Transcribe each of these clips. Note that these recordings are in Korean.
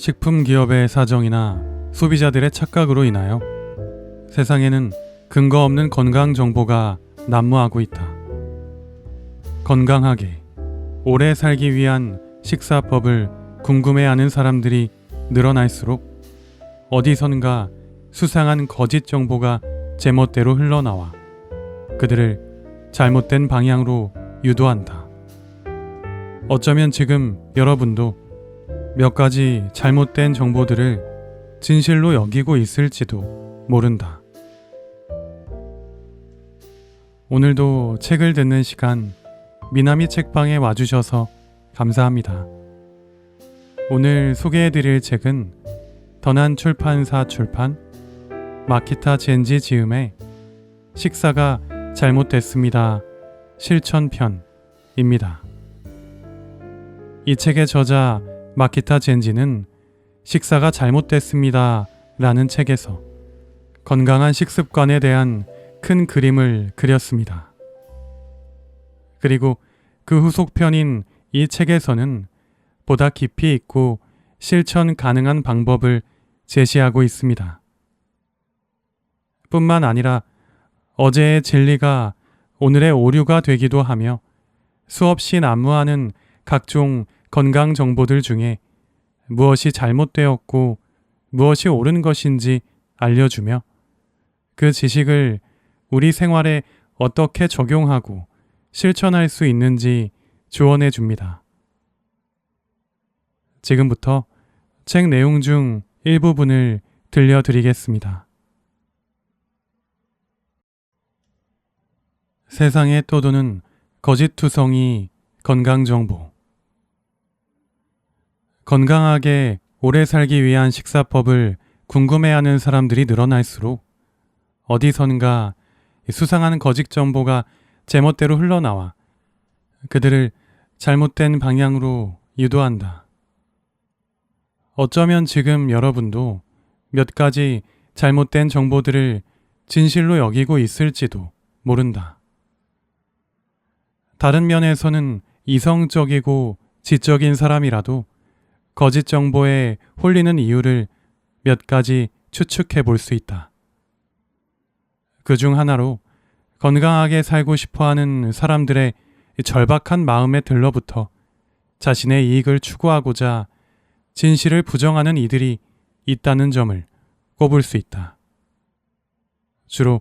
식품 기업의 사정이나 소비자들의 착각으로 인하여 세상에는 근거 없는 건강 정보가 난무하고 있다. 건강하게 오래 살기 위한 식사법을 궁금해하는 사람들이 늘어날수록 어디선가 수상한 거짓 정보가 제멋대로 흘러나와 그들을 잘못된 방향으로 유도한다. 어쩌면 지금 여러분도 몇 가지 잘못된 정보들을 진실로 여기고 있을지도 모른다. 오늘도 책을 듣는 시간 미나미 책방에 와주셔서 감사합니다. 오늘 소개해드릴 책은 더난 출판사 출판 마키타 젠지 지음의 식사가 잘못됐습니다. 실천편입니다. 이 책의 저자 마키타 젠지는 식사가 잘못됐습니다 라는 책에서 건강한 식습관에 대한 큰 그림을 그렸습니다. 그리고 그 후속편인 이 책에서는 보다 깊이 있고 실천 가능한 방법을 제시하고 있습니다. 뿐만 아니라 어제의 진리가 오늘의 오류가 되기도 하며 수없이 난무하는 각종 건강 정보들 중에 무엇이 잘못되었고 무엇이 옳은 것인지 알려주며 그 지식을 우리 생활에 어떻게 적용하고 실천할 수 있는지 조언해 줍니다. 지금부터 책 내용 중 일부분을 들려드리겠습니다. 세상에 떠도는 거짓투성이 건강정보. 건강하게 오래 살기 위한 식사법을 궁금해하는 사람들이 늘어날수록 어디선가 수상한 거짓 정보가 제멋대로 흘러나와 그들을 잘못된 방향으로 유도한다. 어쩌면 지금 여러분도 몇 가지 잘못된 정보들을 진실로 여기고 있을지도 모른다. 다른 면에서는 이성적이고 지적인 사람이라도 거짓 정보에 홀리는 이유를 몇 가지 추측해 볼 수 있다. 그 중 하나로 건강하게 살고 싶어하는 사람들의 절박한 마음에 들러붙어 자신의 이익을 추구하고자 진실을 부정하는 이들이 있다는 점을 꼽을 수 있다. 주로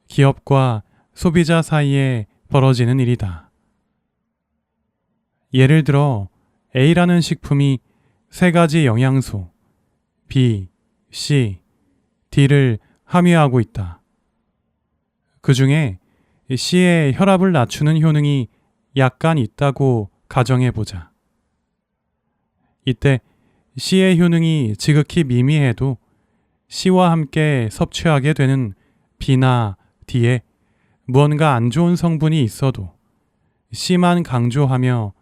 기업과 소비자 사이에 벌어지는 일이다. 예를 들어 A라는 식품이 3가지 영양소 B, C, D를 함유하고 있다. 그 중에 C의 혈압을 낮추는 효능이 약간 있다고 가정해보자. 이때 C의 효능이 지극히 미미해도 C와 함께 섭취하게 되는 B나 D에 무언가 안 좋은 성분이 있어도 C만 강조하며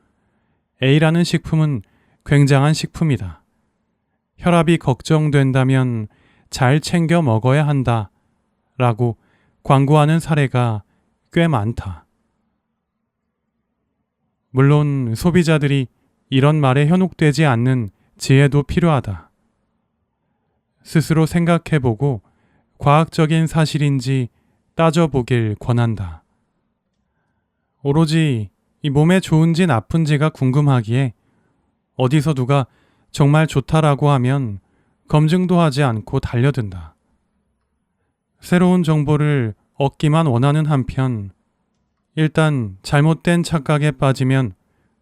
A라는 식품은 굉장한 식품이다. 혈압이 걱정된다면 잘 챙겨 먹어야 한다. 라고 광고하는 사례가 꽤 많다. 물론 소비자들이 이런 말에 현혹되지 않는 지혜도 필요하다. 스스로 생각해보고 과학적인 사실인지 따져보길 권한다. 오로지 이 몸에 좋은지 나쁜지가 궁금하기에 어디서 누가 정말 좋다라고 하면 검증도 하지 않고 달려든다. 새로운 정보를 얻기만 원하는 한편 일단 잘못된 착각에 빠지면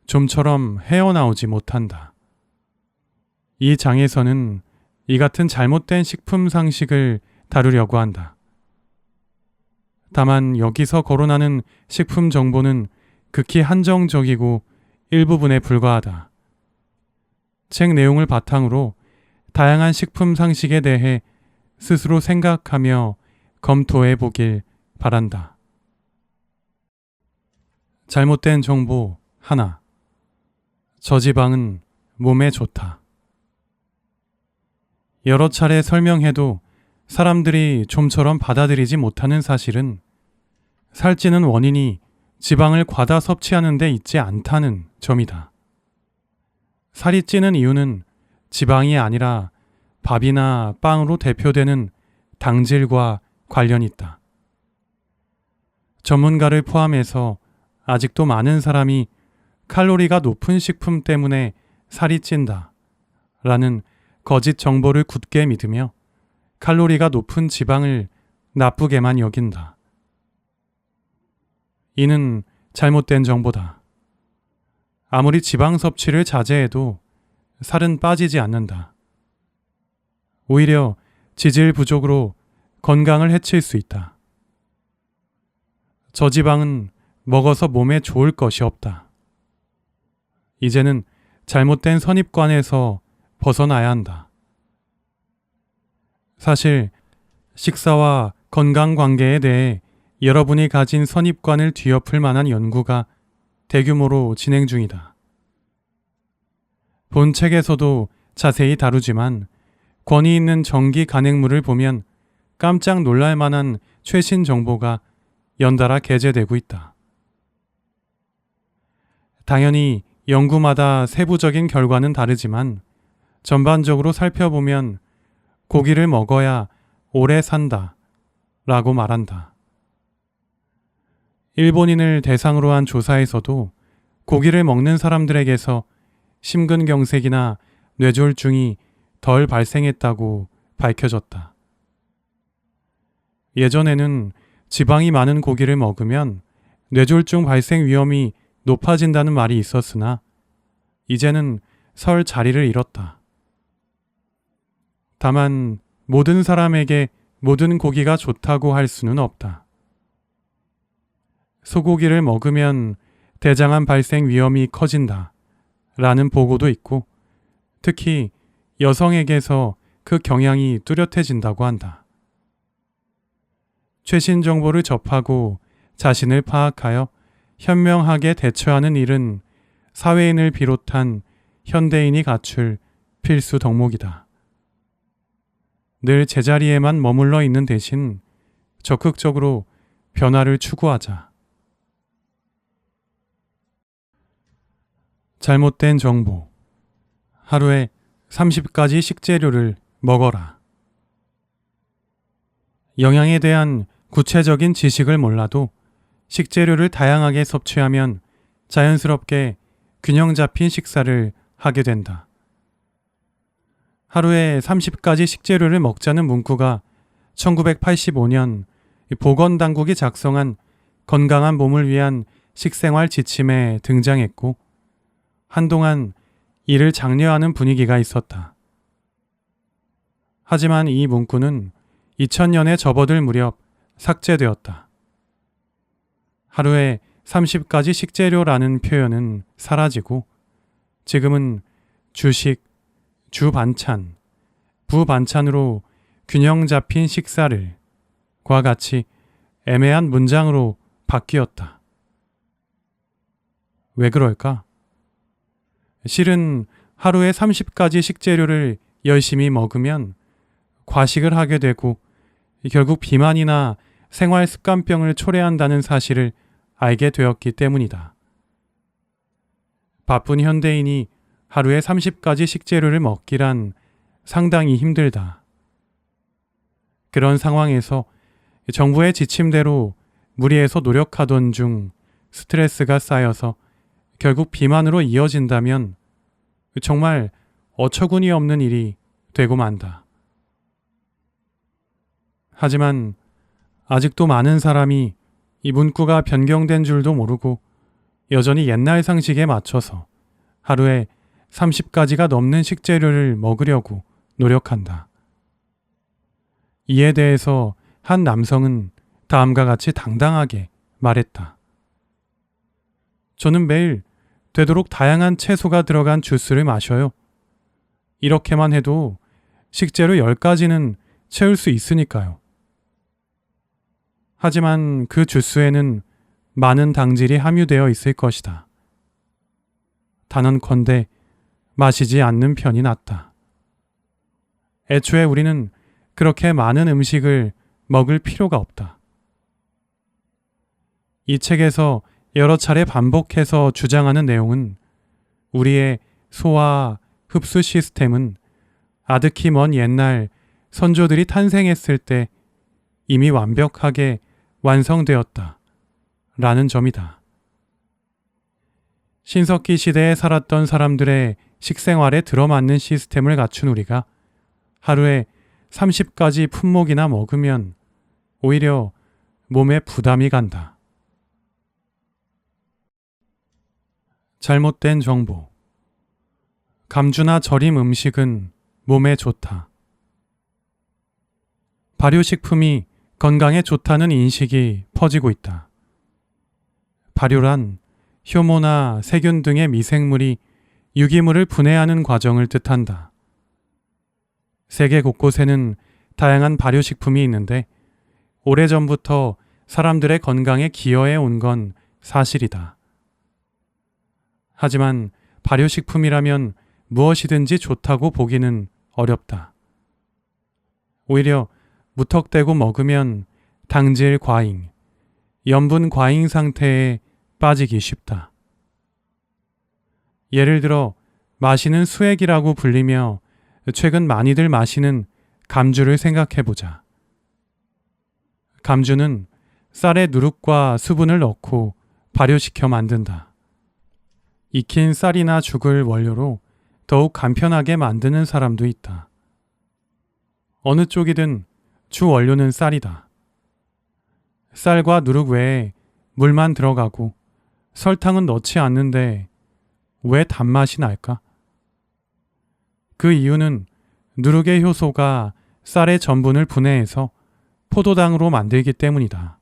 좀처럼 헤어나오지 못한다. 이 장에서는 이 같은 잘못된 식품 상식을 다루려고 한다. 다만 여기서 거론하는 식품 정보는 극히 한정적이고 일부분에 불과하다. 책 내용을 바탕으로 다양한 식품 상식에 대해 스스로 생각하며 검토해 보길 바란다. 잘못된 정보 하나. 저지방은 몸에 좋다. 여러 차례 설명해도 사람들이 좀처럼 받아들이지 못하는 사실은 살찌는 원인이 지방을 과다 섭취하는 데 있지 않다는 점이다. 살이 찌는 이유는 지방이 아니라 밥이나 빵으로 대표되는 당질과 관련이 있다. 전문가를 포함해서 아직도 많은 사람이 칼로리가 높은 식품 때문에 살이 찐다 라는 거짓 정보를 굳게 믿으며 칼로리가 높은 지방을 나쁘게만 여긴다. 이는 잘못된 정보다. 아무리 지방 섭취를 자제해도 살은 빠지지 않는다. 오히려 지질 부족으로 건강을 해칠 수 있다. 저지방은 먹어서 몸에 좋을 것이 없다. 이제는 잘못된 선입관에서 벗어나야 한다. 사실 식사와 건강 관계에 대해 여러분이 가진 선입관을 뒤엎을 만한 연구가 대규모로 진행 중이다. 본 책에서도 자세히 다루지만 권위 있는 정기 간행물을 보면 깜짝 놀랄 만한 최신 정보가 연달아 게재되고 있다. 당연히 연구마다 세부적인 결과는 다르지만 전반적으로 살펴보면 고기를 먹어야 오래 산다 라고 말한다. 일본인을 대상으로 한 조사에서도 고기를 먹는 사람들에게서 심근경색이나 뇌졸중이 덜 발생했다고 밝혀졌다. 예전에는 지방이 많은 고기를 먹으면 뇌졸중 발생 위험이 높아진다는 말이 있었으나 이제는 설 자리를 잃었다. 다만 모든 사람에게 모든 고기가 좋다고 할 수는 없다. 소고기를 먹으면 대장암 발생 위험이 커진다 라는 보고도 있고 특히 여성에게서 그 경향이 뚜렷해진다고 한다. 최신 정보를 접하고 자신을 파악하여 현명하게 대처하는 일은 사회인을 비롯한 현대인이 갖출 필수 덕목이다. 늘 제자리에만 머물러 있는 대신 적극적으로 변화를 추구하자. 잘못된 정보. 하루에 30가지 식재료를 먹어라. 영양에 대한 구체적인 지식을 몰라도 식재료를 다양하게 섭취하면 자연스럽게 균형 잡힌 식사를 하게 된다. 하루에 30가지 식재료를 먹자는 문구가 1985년 보건당국이 작성한 건강한 몸을 위한 식생활 지침에 등장했고 한동안 이를 장려하는 분위기가 있었다. 하지만 이 문구는 2000년에 접어들 무렵 삭제되었다. 하루에 30가지 식재료라는 표현은 사라지고 지금은 주식, 주반찬, 부반찬으로 균형 잡힌 식사를 과 같이 애매한 문장으로 바뀌었다. 왜 그럴까? 실은 하루에 30가지 식재료를 열심히 먹으면 과식을 하게 되고 결국 비만이나 생활 습관병을 초래한다는 사실을 알게 되었기 때문이다. 바쁜 현대인이 하루에 30가지 식재료를 먹기란 상당히 힘들다. 그런 상황에서 정부의 지침대로 무리해서 노력하던 중 스트레스가 쌓여서 결국 비만으로 이어진다면 정말 어처구니 없는 일이 되고 만다. 하지만 아직도 많은 사람이 이 문구가 변경된 줄도 모르고 여전히 옛날 상식에 맞춰서 하루에 30가지가 넘는 식재료를 먹으려고 노력한다. 이에 대해서 한 남성은 다음과 같이 당당하게 말했다. 저는 매일 되도록 다양한 채소가 들어간 주스를 마셔요. 이렇게만 해도 식재료 10가지는 채울 수 있으니까요. 하지만 그 주스에는 많은 당질이 함유되어 있을 것이다. 단언컨대 마시지 않는 편이 낫다. 애초에 우리는 그렇게 많은 음식을 먹을 필요가 없다. 이 책에서 여러 차례 반복해서 주장하는 내용은 우리의 소화, 흡수 시스템은 아득히 먼 옛날 선조들이 탄생했을 때 이미 완벽하게 완성되었다 라는 점이다. 신석기 시대에 살았던 사람들의 식생활에 들어맞는 시스템을 갖춘 우리가 하루에 30가지 품목이나 먹으면 오히려 몸에 부담이 간다. 잘못된 정보. 감주나 절임 음식은 몸에 좋다. 발효식품이 건강에 좋다는 인식이 퍼지고 있다. 발효란 효모나 세균 등의 미생물이 유기물을 분해하는 과정을 뜻한다. 세계 곳곳에는 다양한 발효식품이 있는데 오래전부터 사람들의 건강에 기여해 온 건 사실이다. 하지만 발효식품이라면 무엇이든지 좋다고 보기는 어렵다. 오히려 무턱대고 먹으면 당질 과잉, 염분 과잉 상태에 빠지기 쉽다. 예를 들어 마시는 수액이라고 불리며 최근 많이들 마시는 감주를 생각해보자. 감주는 쌀에 누룩과 수분을 넣고 발효시켜 만든다. 익힌 쌀이나 죽을 원료로 더욱 간편하게 만드는 사람도 있다. 어느 쪽이든 주 원료는 쌀이다. 쌀과 누룩 외에 물만 들어가고 설탕은 넣지 않는데 왜 단맛이 날까? 그 이유는 누룩의 효소가 쌀의 전분을 분해해서 포도당으로 만들기 때문이다.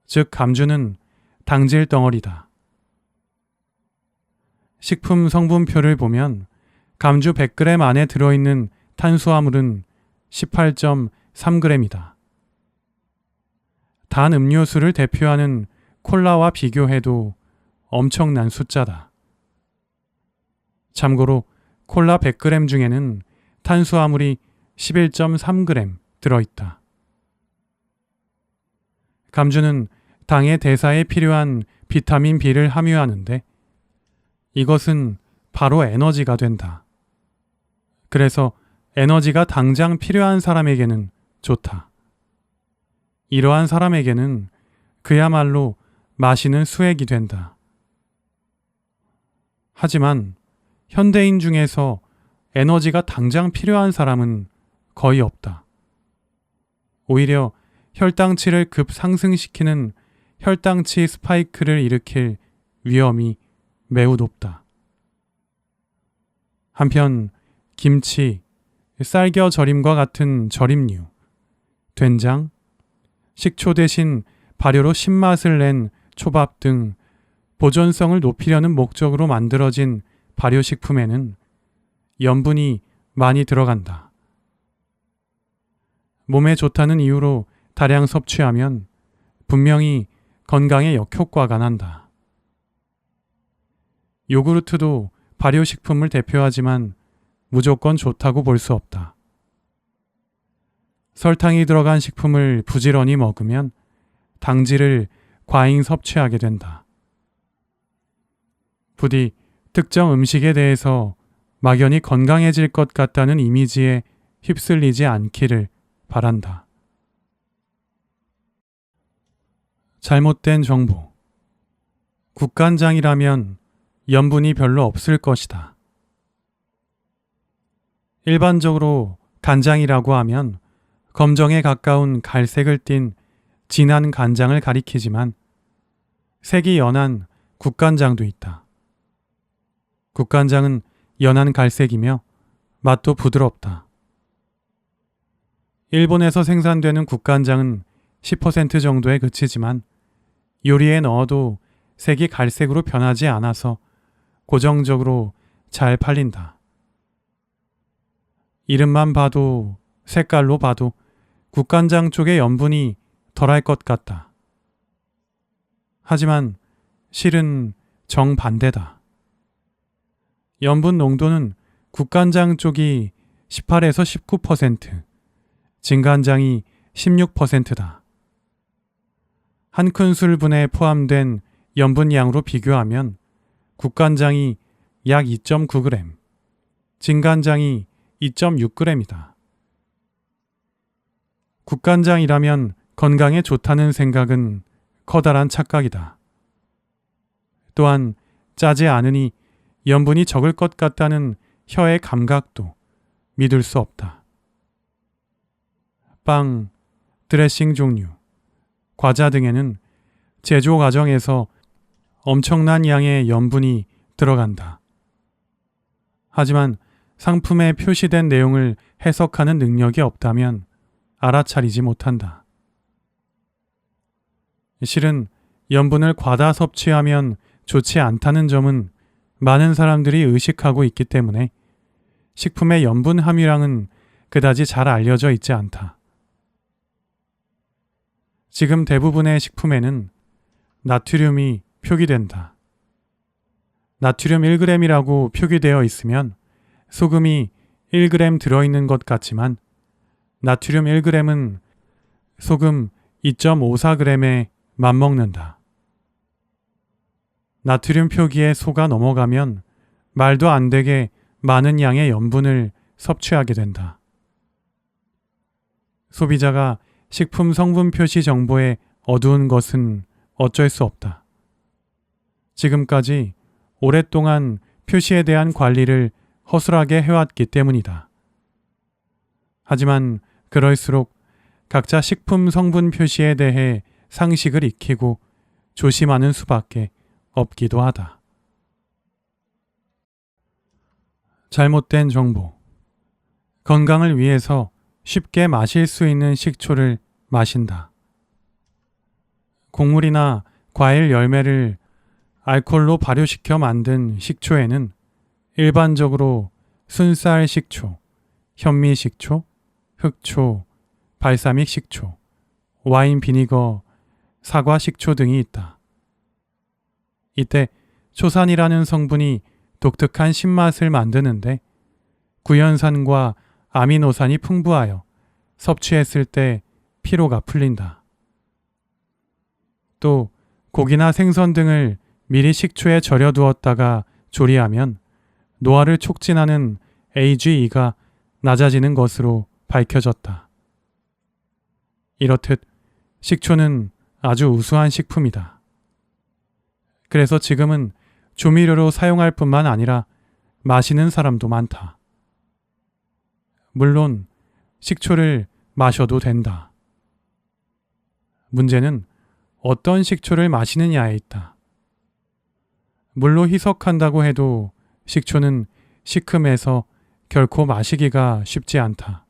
즉 감주는 당질 덩어리다. 식품 성분표를 보면 감주 100g 안에 들어있는 탄수화물은 18.3g이다. 단 음료수를 대표하는 콜라와 비교해도 엄청난 숫자다. 참고로 콜라 100g 중에는 탄수화물이 11.3g 들어있다. 감주는 당의 대사에 필요한 비타민 B를 함유하는데 이것은 바로 에너지가 된다. 그래서 에너지가 당장 필요한 사람에게는 좋다. 이러한 사람에게는 그야말로 마시는 수액이 된다. 하지만 현대인 중에서 에너지가 당장 필요한 사람은 거의 없다. 오히려 혈당치를 급상승시키는 혈당치 스파이크를 일으킬 위험이 매우 높다. 한편 김치, 쌀겨 절임과 같은 절임류, 된장, 식초 대신 발효로 신맛을 낸 초밥 등 보존성을 높이려는 목적으로 만들어진 발효식품에는 염분이 많이 들어간다. 몸에 좋다는 이유로 다량 섭취하면 분명히 건강에 역효과가 난다. 요구르트도 발효식품을 대표하지만 무조건 좋다고 볼 수 없다. 설탕이 들어간 식품을 부지런히 먹으면 당질을 과잉 섭취하게 된다. 부디 특정 음식에 대해서 막연히 건강해질 것 같다는 이미지에 휩쓸리지 않기를 바란다. 잘못된 정보. 국간장이라면 염분이 별로 없을 것이다. 일반적으로 간장이라고 하면 검정에 가까운 갈색을 띤 진한 간장을 가리키지만 색이 연한 국간장도 있다. 국간장은 연한 갈색이며 맛도 부드럽다. 일본에서 생산되는 국간장은 10% 정도에 그치지만 요리에 넣어도 색이 갈색으로 변하지 않아서 고정적으로 잘 팔린다. 이름만 봐도 색깔로 봐도 국간장 쪽의 염분이 덜할 것 같다. 하지만 실은 정반대다. 염분 농도는 국간장 쪽이 18에서 19%, 진간장이 16%다. 한 큰술분에 포함된 염분량으로 비교하면 국간장이 약 2.9g, 진간장이 2.6g이다. 국간장이라면 건강에 좋다는 생각은 커다란 착각이다. 또한 짜지 않으니 염분이 적을 것 같다는 혀의 감각도 믿을 수 없다. 빵, 드레싱 종류, 과자 등에는 제조 과정에서 엄청난 양의 염분이 들어간다. 하지만 상품에 표시된 내용을 해석하는 능력이 없다면 알아차리지 못한다. 실은 염분을 과다 섭취하면 좋지 않다는 점은 많은 사람들이 의식하고 있기 때문에 식품의 염분 함유량은 그다지 잘 알려져 있지 않다. 지금 대부분의 식품에는 나트륨이 표기된다. 나트륨 1g이라고 표기되어 있으면 소금이 1g 들어있는 것 같지만 나트륨 1g은 소금 2.54g에 맞먹는다. 나트륨 표기에 속아 넘어가면 말도 안 되게 많은 양의 염분을 섭취하게 된다. 소비자가 식품 성분 표시 정보에 어두운 것은 어쩔 수 없다. 지금까지 오랫동안 표시에 대한 관리를 허술하게 해왔기 때문이다. 하지만 그럴수록 각자 식품 성분 표시에 대해 상식을 익히고 조심하는 수밖에 없기도 하다. 잘못된 정보. 건강을 위해서 쉽게 마실 수 있는 식초를 마신다. 곡물이나 과일 열매를 알코올로 발효시켜 만든 식초에는 일반적으로 순쌀 식초, 현미 식초, 흑초, 발사믹 식초, 와인 비니거, 사과 식초 등이 있다. 이때 초산이라는 성분이 독특한 신맛을 만드는데 구연산과 아미노산이 풍부하여 섭취했을 때 피로가 풀린다. 또 고기나 생선 등을 미리 식초에 절여 두었다가 조리하면 노화를 촉진하는 AGE가 낮아지는 것으로 밝혀졌다. 이렇듯 식초는 아주 우수한 식품이다. 그래서 지금은 조미료로 사용할 뿐만 아니라 마시는 사람도 많다. 물론 식초를 마셔도 된다. 문제는 어떤 식초를 마시느냐에 있다. 물로 희석한다고 해도 식초는 시큼해서 결코 마시기가 쉽지 않다.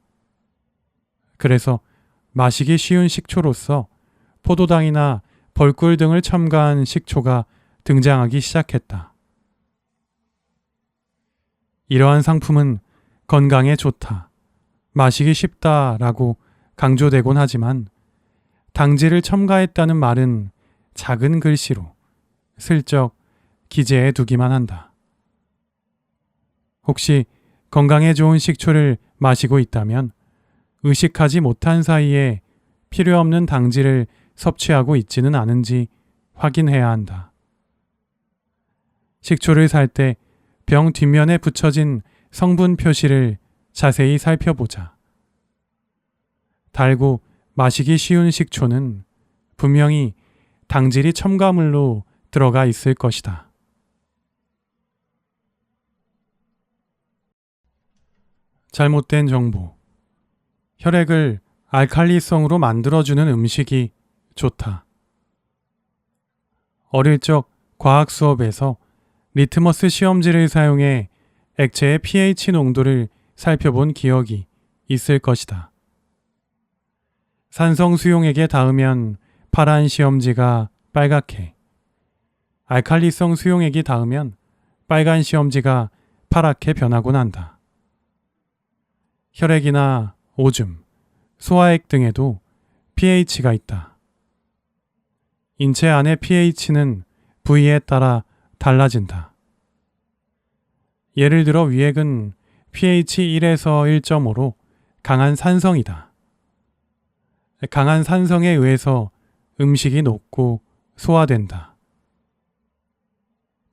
그래서 마시기 쉬운 식초로서 포도당이나 벌꿀 등을 첨가한 식초가 등장하기 시작했다. 이러한 상품은 건강에 좋다, 마시기 쉽다라고 강조되곤 하지만 당질을 첨가했다는 말은 작은 글씨로 슬쩍 기재해 두기만 한다. 혹시 건강에 좋은 식초를 마시고 있다면 의식하지 못한 사이에 필요 없는 당질을 섭취하고 있지는 않은지 확인해야 한다. 식초를 살 때 병 뒷면에 붙여진 성분 표시를 자세히 살펴보자. 달고 마시기 쉬운 식초는 분명히 당질이 첨가물로 들어가 있을 것이다. 잘못된 정보. 혈액을 알칼리성으로 만들어주는 음식이 좋다. 어릴 적 과학 수업에서 리트머스 시험지를 사용해 액체의 pH 농도를 살펴본 기억이 있을 것이다. 산성 수용액에 닿으면 파란 시험지가 빨갛게, 알칼리성 수용액이 닿으면 빨간 시험지가 파랗게 변하곤 한다. 혈액이나 오줌, 소화액 등에도 pH가 있다. 인체 안의 pH는 부위에 따라 달라진다. 예를 들어 위액은 pH 1에서 1.5로 강한 산성이다. 강한 산성에 의해서 음식이 녹고 소화된다.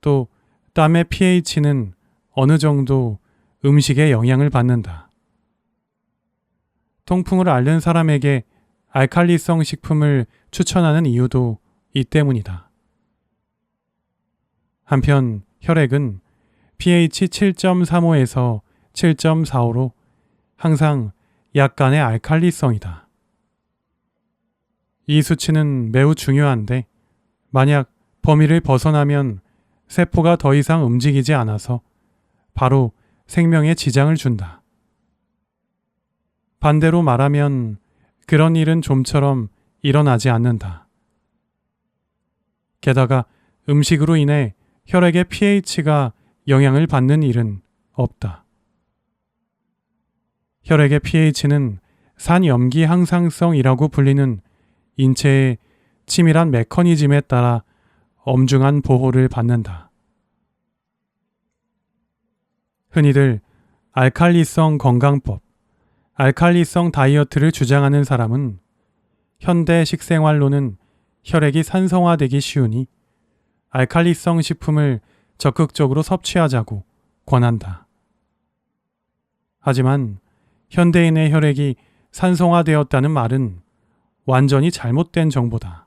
또 땀의 pH는 어느 정도 음식에 영향을 받는다. 통풍을 앓는 사람에게 알칼리성 식품을 추천하는 이유도 이 때문이다. 한편 혈액은 pH 7.35에서 7.45로 항상 약간의 알칼리성이다. 이 수치는 매우 중요한데 만약 범위를 벗어나면 세포가 더 이상 움직이지 않아서 바로 생명에 지장을 준다. 반대로 말하면 그런 일은 좀처럼 일어나지 않는다. 게다가 음식으로 인해 혈액의 pH가 영향을 받는 일은 없다. 혈액의 pH는 산염기 항상성이라고 불리는 인체의 치밀한 메커니즘에 따라 엄중한 보호를 받는다. 흔히들 알칼리성 건강법, 알칼리성 다이어트를 주장하는 사람은 현대 식생활로는 혈액이 산성화되기 쉬우니 알칼리성 식품을 적극적으로 섭취하자고 권한다. 하지만 현대인의 혈액이 산성화되었다는 말은 완전히 잘못된 정보다.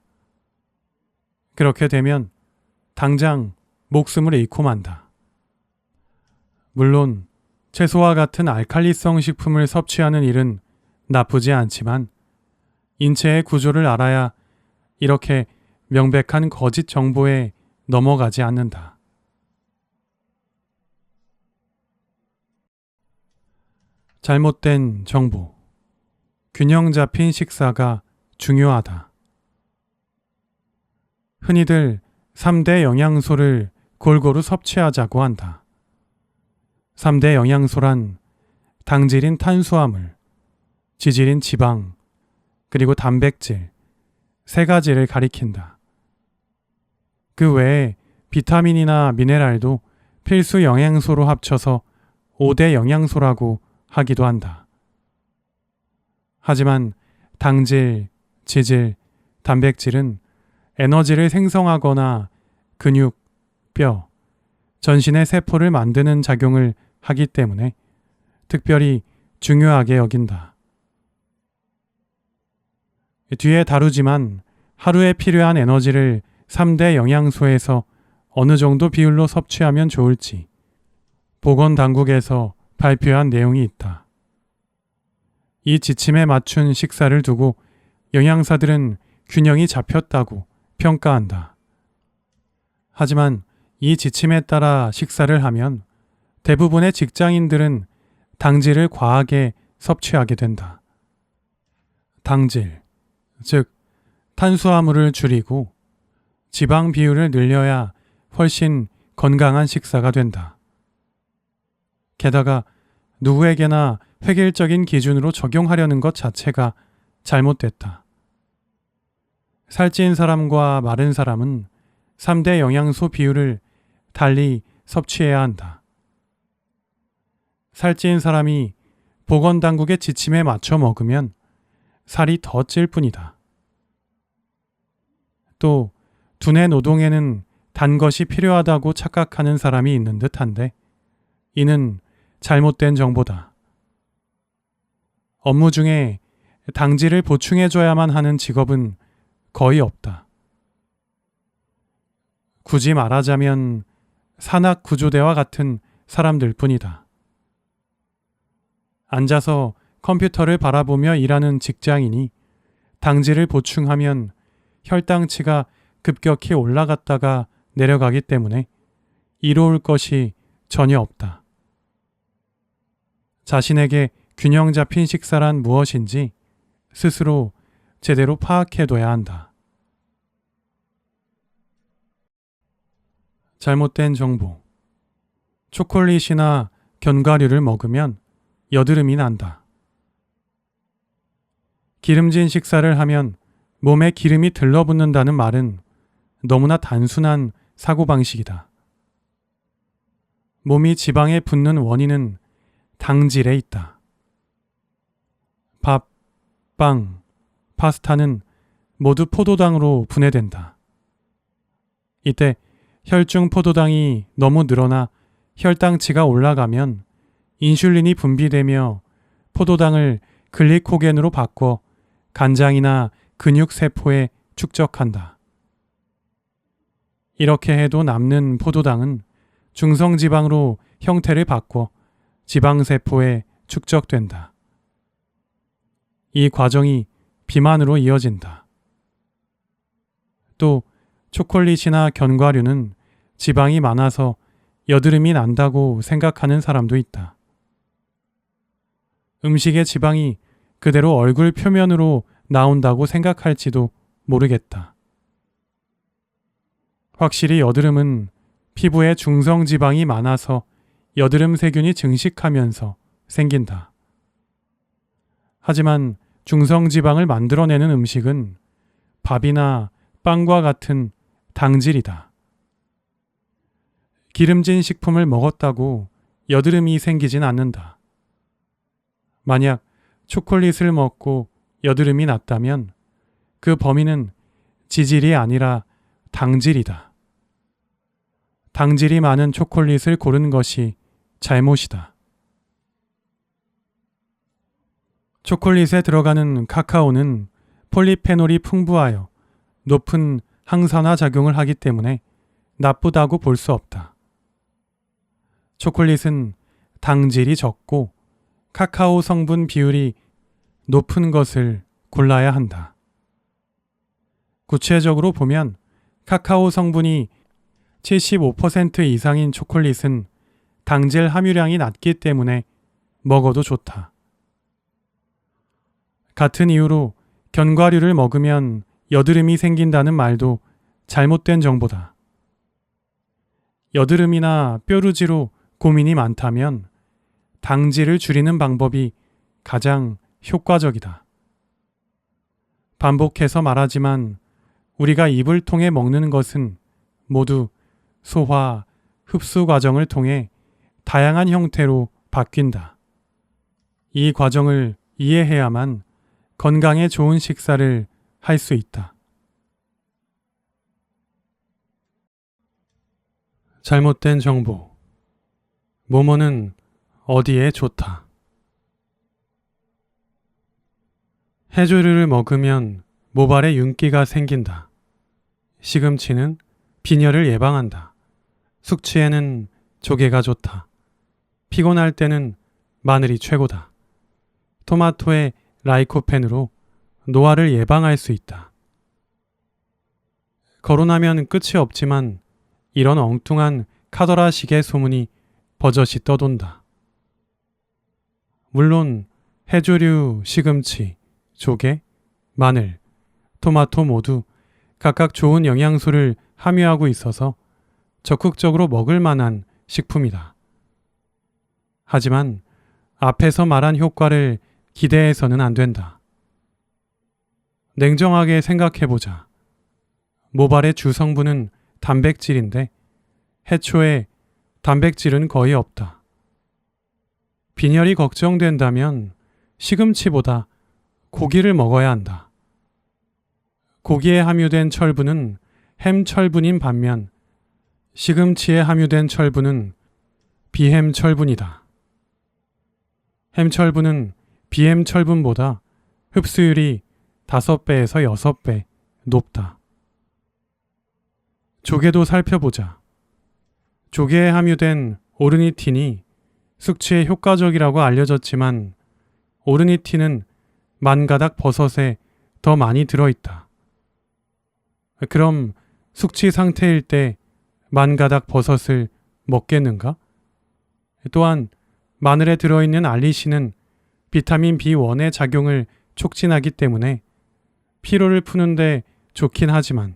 그렇게 되면 당장 목숨을 잃고 만다. 물론 채소와 같은 알칼리성 식품을 섭취하는 일은 나쁘지 않지만 인체의 구조를 알아야 이렇게 명백한 거짓 정보에 넘어가지 않는다. 잘못된 정보. 균형 잡힌 식사가 중요하다. 흔히들 3대 영양소를 골고루 섭취하자고 한다. 3대 영양소란 당질인 탄수화물, 지질인 지방, 그리고 단백질, 세 가지를 가리킨다. 그 외에 비타민이나 미네랄도 필수 영양소로 합쳐서 5대 영양소라고 하기도 한다. 하지만 당질, 지질, 단백질은 에너지를 생성하거나 근육, 뼈, 전신의 세포를 만드는 작용을 하기 때문에 특별히 중요하게 여긴다. 뒤에 다루지만 하루에 필요한 에너지를 3대 영양소에서 어느 정도 비율로 섭취하면 좋을지 보건당국에서 발표한 내용이 있다. 이 지침에 맞춘 식사를 두고 영양사들은 균형이 잡혔다고 평가한다. 하지만 이 지침에 따라 식사를 하면 대부분의 직장인들은 당질을 과하게 섭취하게 된다. 당질, 즉 탄수화물을 줄이고 지방 비율을 늘려야 훨씬 건강한 식사가 된다. 게다가 누구에게나 획일적인 기준으로 적용하려는 것 자체가 잘못됐다. 살찐 사람과 마른 사람은 3대 영양소 비율을 달리 섭취해야 한다. 살찐 사람이 보건당국의 지침에 맞춰 먹으면 살이 더 찔 뿐이다. 또 두뇌 노동에는 단 것이 필요하다고 착각하는 사람이 있는 듯한데 이는 잘못된 정보다. 업무 중에 당질을 보충해줘야만 하는 직업은 거의 없다. 굳이 말하자면 산악구조대와 같은 사람들 뿐이다. 앉아서 컴퓨터를 바라보며 일하는 직장인이 당질을 보충하면 혈당치가 급격히 올라갔다가 내려가기 때문에 이로울 것이 전혀 없다. 자신에게 균형 잡힌 식사란 무엇인지 스스로 제대로 파악해둬야 한다. 잘못된 정보. 초콜릿이나 견과류를 먹으면 여드름이 난다. 기름진 식사를 하면 몸에 기름이 들러붙는다는 말은 너무나 단순한 사고방식이다. 몸이 지방에 붙는 원인은 당질에 있다. 밥, 빵, 파스타는 모두 포도당으로 분해된다. 이때 혈중 포도당이 너무 늘어나 혈당치가 올라가면 인슐린이 분비되며 포도당을 글리코겐으로 바꿔 간장이나 근육세포에 축적한다. 이렇게 해도 남는 포도당은 중성지방으로 형태를 바꿔 지방세포에 축적된다. 이 과정이 비만으로 이어진다. 또 초콜릿이나 견과류는 지방이 많아서 여드름이 난다고 생각하는 사람도 있다. 음식의 지방이 그대로 얼굴 표면으로 나온다고 생각할지도 모르겠다. 확실히 여드름은 피부에 중성지방이 많아서 여드름 세균이 증식하면서 생긴다. 하지만 중성지방을 만들어내는 음식은 밥이나 빵과 같은 당질이다. 기름진 식품을 먹었다고 여드름이 생기진 않는다. 만약 초콜릿을 먹고 여드름이 났다면 그 범인은 지질이 아니라 당질이다. 당질이 많은 초콜릿을 고른 것이 잘못이다. 초콜릿에 들어가는 카카오는 폴리페놀이 풍부하여 높은 항산화 작용을 하기 때문에 나쁘다고 볼 수 없다. 초콜릿은 당질이 적고 카카오 성분 비율이 높은 것을 골라야 한다. 구체적으로 보면 카카오 성분이 75% 이상인 초콜릿은 당질 함유량이 낮기 때문에 먹어도 좋다. 같은 이유로 견과류를 먹으면 여드름이 생긴다는 말도 잘못된 정보다. 여드름이나 뾰루지로 고민이 많다면 당질을 줄이는 방법이 가장 효과적이다. 반복해서 말하지만 우리가 입을 통해 먹는 것은 모두 소화, 흡수 과정을 통해 다양한 형태로 바뀐다. 이 과정을 이해해야만 건강에 좋은 식사를 할 수 있다. 잘못된 정보. 뭐뭐는 어디에 좋다. 해조류를 먹으면 모발에 윤기가 생긴다. 시금치는 빈혈을 예방한다. 숙취에는 조개가 좋다. 피곤할 때는 마늘이 최고다. 토마토의 라이코펜으로 노화를 예방할 수 있다. 거론하면 끝이 없지만 이런 엉뚱한 카더라식의 소문이 버젓이 떠돈다. 물론 해조류, 시금치, 조개, 마늘, 토마토 모두 각각 좋은 영양소를 함유하고 있어서 적극적으로 먹을 만한 식품이다. 하지만 앞에서 말한 효과를 기대해서는 안 된다. 냉정하게 생각해보자. 모발의 주성분은 단백질인데 해초에 단백질은 거의 없다. 빈혈이 걱정된다면 시금치보다 고기를 먹어야 한다. 고기에 함유된 철분은 햄철분인 반면 시금치에 함유된 철분은 비햄철분이다. 햄철분은 비햄철분보다 흡수율이 5배에서 6배 높다. 조개도 살펴보자. 조개에 함유된 오르니틴이 숙취에 효과적이라고 알려졌지만 오르니틴은 만가닥 버섯에 더 많이 들어있다. 그럼 숙취 상태일 때 만가닥 버섯을 먹겠는가? 또한 마늘에 들어있는 알리신은 비타민 B1의 작용을 촉진하기 때문에 피로를 푸는데 좋긴 하지만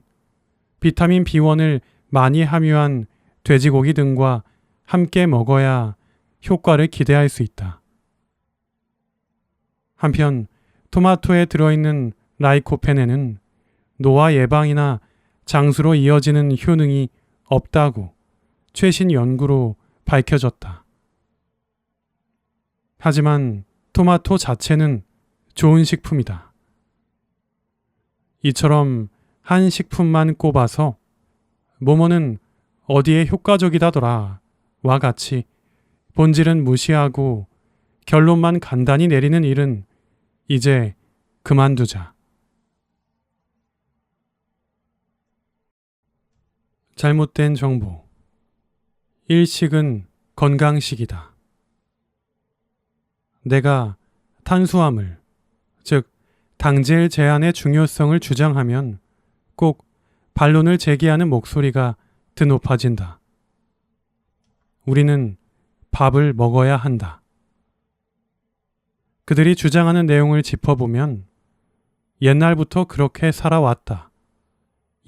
비타민 B1을 많이 함유한 돼지고기 등과 함께 먹어야 효과를 기대할 수 있다. 한편 토마토에 들어있는 라이코펜에는 노화 예방이나 장수로 이어지는 효능이 없다고 최신 연구로 밝혀졌다. 하지만 토마토 자체는 좋은 식품이다. 이처럼 한 식품만 꼽아서 뭐뭐는 어디에 효과적이다더라 와 같이 본질은 무시하고 결론만 간단히 내리는 일은 이제 그만두자. 잘못된 정보. 일식은 건강식이다. 내가 탄수화물, 즉 당질 제한의 중요성을 주장하면 꼭 반론을 제기하는 목소리가 드높아진다. 우리는 밥을 먹어야 한다. 그들이 주장하는 내용을 짚어보면 옛날부터 그렇게 살아왔다.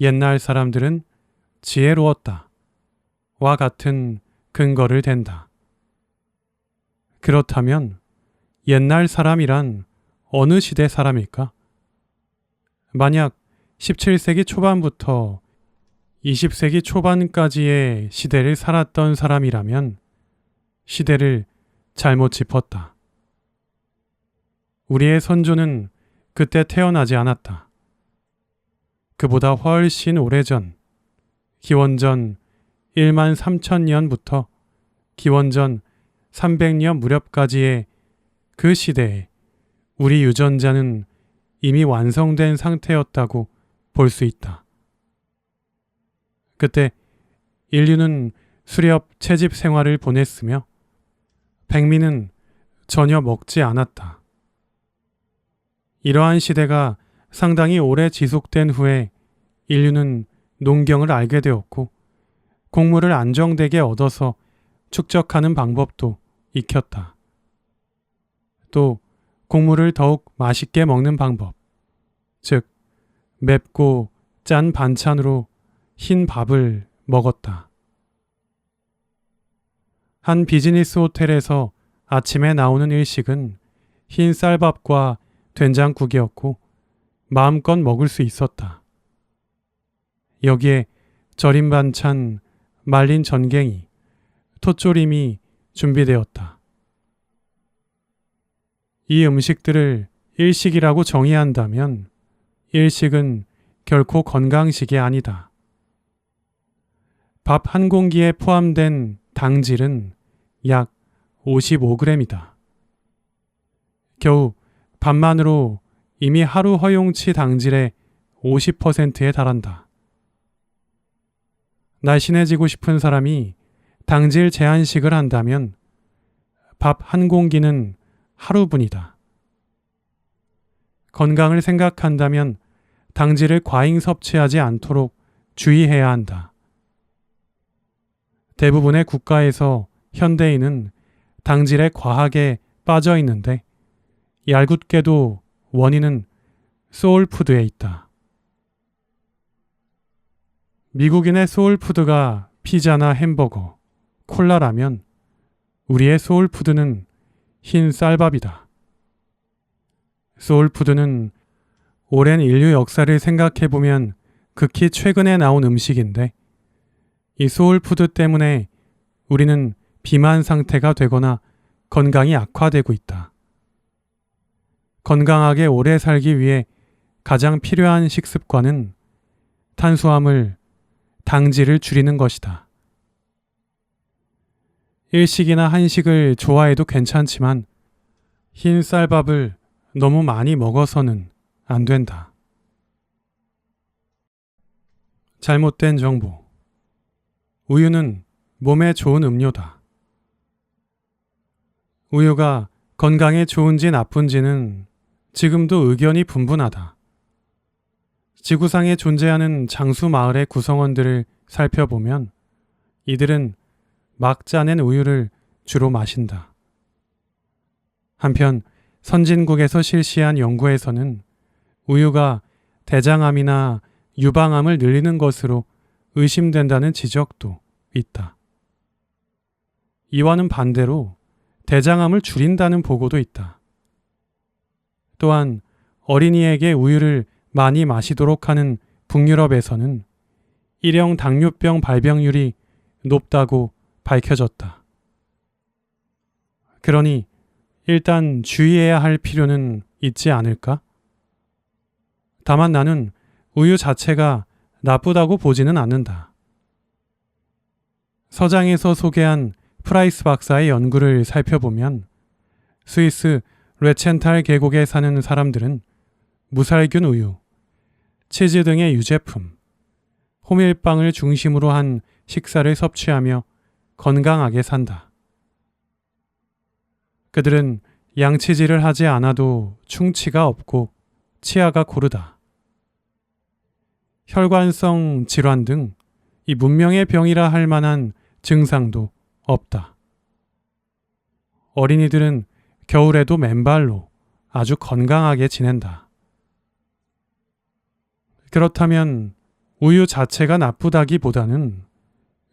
옛날 사람들은 지혜로웠다. 와 같은 근거를 댄다. 그렇다면 옛날 사람이란 어느 시대 사람일까? 만약 17세기 초반부터 20세기 초반까지의 시대를 살았던 사람이라면 시대를 잘못 짚었다. 우리의 선조는 그때 태어나지 않았다. 그보다 훨씬 오래전, 기원전 1만 3천 년부터 기원전 300년 무렵까지의 그 시대에 우리 유전자는 이미 완성된 상태였다고 볼 수 있다. 그때 인류는 수렵 채집 생활을 보냈으며 백미는 전혀 먹지 않았다. 이러한 시대가 상당히 오래 지속된 후에 인류는 농경을 알게 되었고 곡물을 안정되게 얻어서 축적하는 방법도 익혔다. 또 곡물을 더욱 맛있게 먹는 방법, 즉 맵고 짠 반찬으로 흰 밥을 먹었다. 한 비즈니스 호텔에서 아침에 나오는 일식은 흰 쌀밥과 된장국이었고 마음껏 먹을 수 있었다. 여기에 절임 반찬, 말린 전갱이, 톳조림이 준비되었다. 이 음식들을 일식이라고 정의한다면 일식은 결코 건강식이 아니다. 밥 한 공기에 포함된 당질은 약 55g이다. 겨우 밥만으로 이미 하루 허용치 당질의 50%에 달한다. 날씬해지고 싶은 사람이 당질 제한식을 한다면 밥 한 공기는 하루분이다. 건강을 생각한다면 당질을 과잉 섭취하지 않도록 주의해야 한다. 대부분의 국가에서 현대인은 당질에 과하게 빠져 있는데 얄궂게도 원인은 소울푸드에 있다. 미국인의 소울푸드가 피자나 햄버거, 콜라라면 우리의 소울푸드는 흰 쌀밥이다. 소울푸드는 오랜 인류 역사를 생각해보면 극히 최근에 나온 음식인데 이 소울푸드 때문에 우리는 비만 상태가 되거나 건강이 악화되고 있다. 건강하게 오래 살기 위해 가장 필요한 식습관은 탄수화물, 당질을 줄이는 것이다. 일식이나 한식을 좋아해도 괜찮지만 흰 쌀밥을 너무 많이 먹어서는 안 된다. 잘못된 정보. 우유는 몸에 좋은 음료다. 우유가 건강에 좋은지 나쁜지는 지금도 의견이 분분하다. 지구상에 존재하는 장수 마을의 구성원들을 살펴보면 이들은 막 짜낸 우유를 주로 마신다. 한편 선진국에서 실시한 연구에서는 우유가 대장암이나 유방암을 늘리는 것으로 의심된다는 지적도 있다. 이와는 반대로 대장암을 줄인다는 보고도 있다. 또한 어린이에게 우유를 많이 마시도록 하는 북유럽에서는 일형 당뇨병 발병률이 높다고 밝혀졌다. 그러니 일단 주의해야 할 필요는 있지 않을까? 다만 나는 우유 자체가 나쁘다고 보지는 않는다. 서장에서 소개한 프라이스 박사의 연구를 살펴보면 스위스 레첸탈 계곡에 사는 사람들은 무살균 우유, 치즈 등의 유제품, 호밀빵을 중심으로 한 식사를 섭취하며 건강하게 산다. 그들은 양치질을 하지 않아도 충치가 없고 치아가 고르다. 혈관성 질환 등 이 문명의 병이라 할 만한 증상도 없다. 어린이들은 겨울에도 맨발로 아주 건강하게 지낸다. 그렇다면 우유 자체가 나쁘다기보다는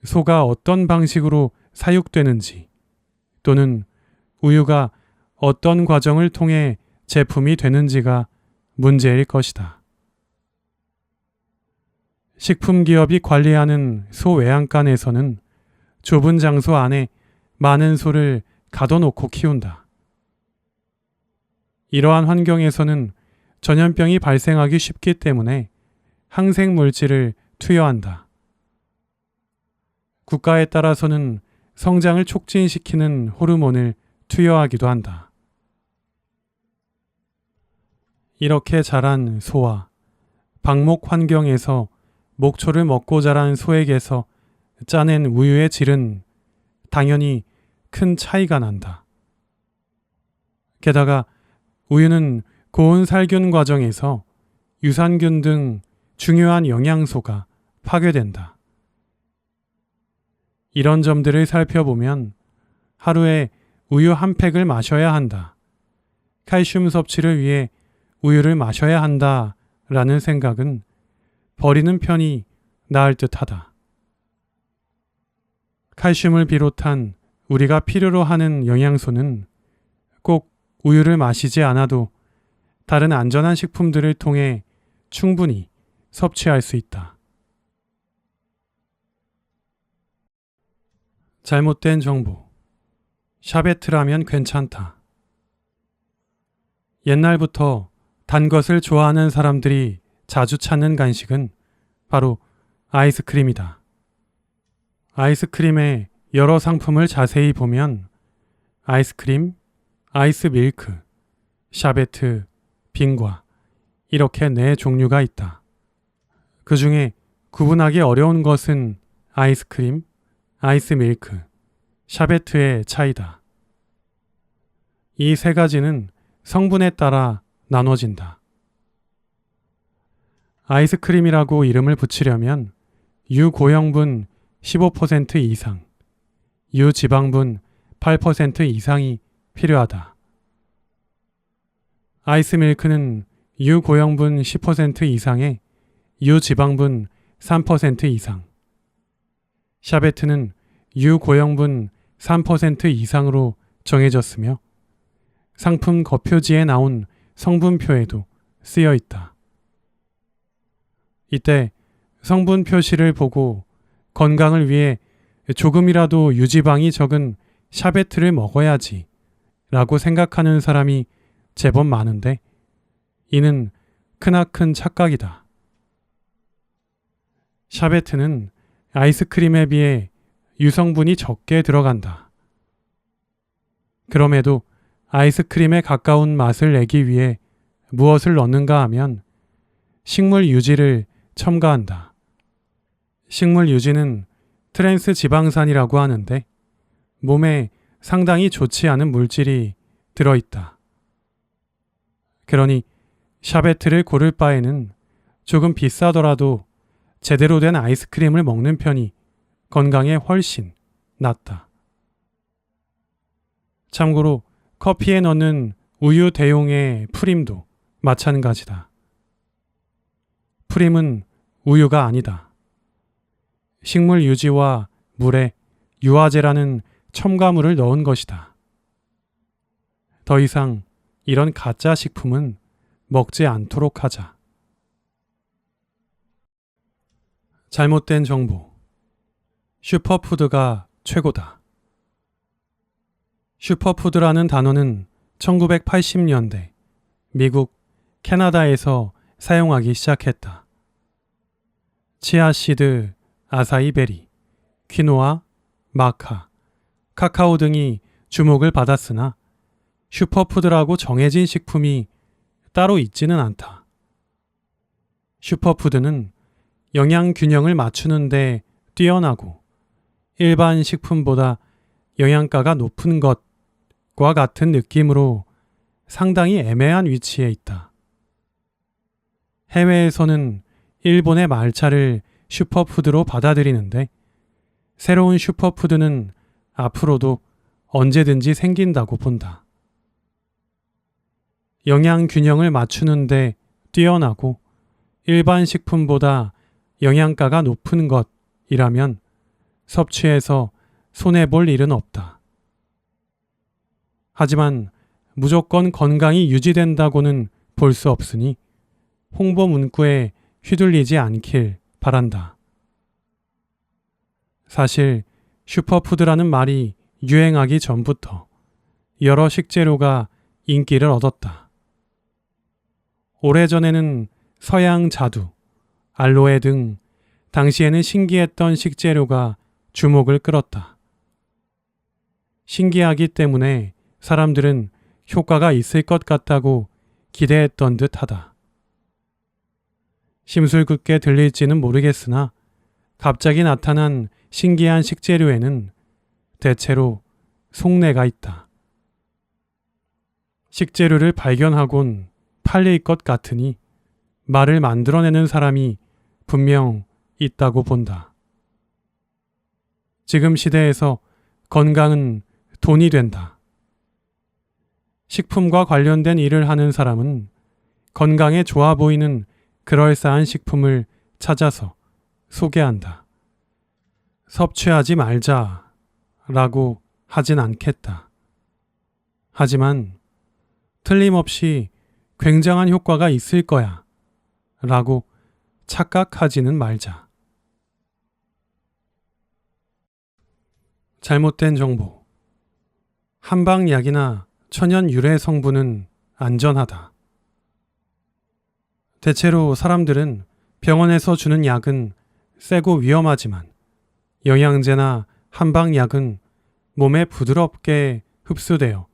소가 어떤 방식으로 사육되는지 또는 우유가 어떤 과정을 통해 제품이 되는지가 문제일 것이다. 식품기업이 관리하는 소 외양간에서는 좁은 장소 안에 많은 소를 가둬놓고 키운다. 이러한 환경에서는 전염병이 발생하기 쉽기 때문에 항생물질을 투여한다. 국가에 따라서는 성장을 촉진시키는 호르몬을 투여하기도 한다. 이렇게 자란 소와 방목 환경에서 목초를 먹고 자란 소에게서 짜낸 우유의 질은 당연히 큰 차이가 난다. 게다가 우유는 고온 살균 과정에서 유산균 등 중요한 영양소가 파괴된다. 이런 점들을 살펴보면 하루에 우유 한 팩을 마셔야 한다. 칼슘 섭취를 위해 우유를 마셔야 한다 라는 생각은 버리는 편이 나을 듯하다. 칼슘을 비롯한 우리가 필요로 하는 영양소는 꼭 우유를 마시지 않아도 다른 안전한 식품들을 통해 충분히 섭취할 수 있다. 잘못된 정보. 샤베트라면 괜찮다. 옛날부터 단 것을 좋아하는 사람들이 자주 찾는 간식은 바로 아이스크림이다. 아이스크림의 여러 상품을 자세히 보면 아이스크림, 아이스 밀크, 샤베트, 빙과 이렇게 4종류가 있다. 그 중에 구분하기 어려운 것은 아이스크림, 아이스 밀크, 샤베트의 차이다. 이 3가지는 성분에 따라 나눠진다. 아이스크림이라고 이름을 붙이려면 유고형분 15% 이상, 유지방분 8% 이상이 필요하다. 아이스밀크는 유고형분 10% 이상에 유지방분 3% 이상, 샤베트는 유고형분 3% 이상으로 정해졌으며 상품 겉표지에 나온 성분표에도 쓰여 있다. 이때 성분 표시를 보고 건강을 위해 조금이라도 유지방이 적은 샤베트를 먹어야지 라고 생각하는 사람이 제법 많은데 이는 크나큰 착각이다. 샤베트는 아이스크림에 비해 유성분이 적게 들어간다. 그럼에도 아이스크림에 가까운 맛을 내기 위해 무엇을 넣는가 하면 식물 유지를 첨가한다. 식물 유지는 트랜스 지방산이라고 하는데 몸에 상당히 좋지 않은 물질이 들어있다. 그러니 샤베트를 고를 바에는 조금 비싸더라도 제대로 된 아이스크림을 먹는 편이 건강에 훨씬 낫다. 참고로 커피에 넣는 우유 대용의 프림도 마찬가지다. 프림은 우유가 아니다. 식물 유지와 물에 유화제라는 첨가물을 넣은 것이다. 더 이상 이런 가짜 식품은 먹지 않도록 하자. 잘못된 정보. 슈퍼푸드가 최고다. 슈퍼푸드라는 단어는 1980년대 미국, 캐나다에서 사용하기 시작했다. 치아씨드, 아사이베리, 퀴노아, 마카, 카카오 등이 주목을 받았으나 슈퍼푸드라고 정해진 식품이 따로 있지는 않다. 슈퍼푸드는 영양 균형을 맞추는데 뛰어나고 일반 식품보다 영양가가 높은 것과 같은 느낌으로 상당히 애매한 위치에 있다. 해외에서는 일본의 말차를 슈퍼푸드로 받아들이는데 새로운 슈퍼푸드는 앞으로도 언제든지 생긴다고 본다. 영양 균형을 맞추는데 뛰어나고 일반 식품보다 영양가가 높은 것이라면 섭취해서 손해볼 일은 없다. 하지만 무조건 건강이 유지된다고는 볼 수 없으니 홍보 문구에 휘둘리지 않길 바란다. 사실 슈퍼푸드라는 말이 유행하기 전부터 여러 식재료가 인기를 얻었다. 오래전에는 서양 자두, 알로에 등 당시에는 신기했던 식재료가 주목을 끌었다. 신기하기 때문에 사람들은 효과가 있을 것 같다고 기대했던 듯하다. 심술궂게 들릴지는 모르겠으나 갑자기 나타난 신기한 식재료에는 대체로 속내가 있다. 식재료를 발견하곤 팔릴 것 같으니 말을 만들어내는 사람이 분명 있다고 본다. 지금 시대에서 건강은 돈이 된다. 식품과 관련된 일을 하는 사람은 건강에 좋아 보이는 그럴싸한 식품을 찾아서 소개한다. 섭취하지 말자라고 하진 않겠다. 하지만 틀림없이 굉장한 효과가 있을 거야 라고 착각하지는 말자. 잘못된 정보. 한방약이나 천연 유래 성분은 안전하다. 대체로 사람들은 병원에서 주는 약은 세고 위험하지만 영양제나 한방약은 몸에 부드럽게 흡수되어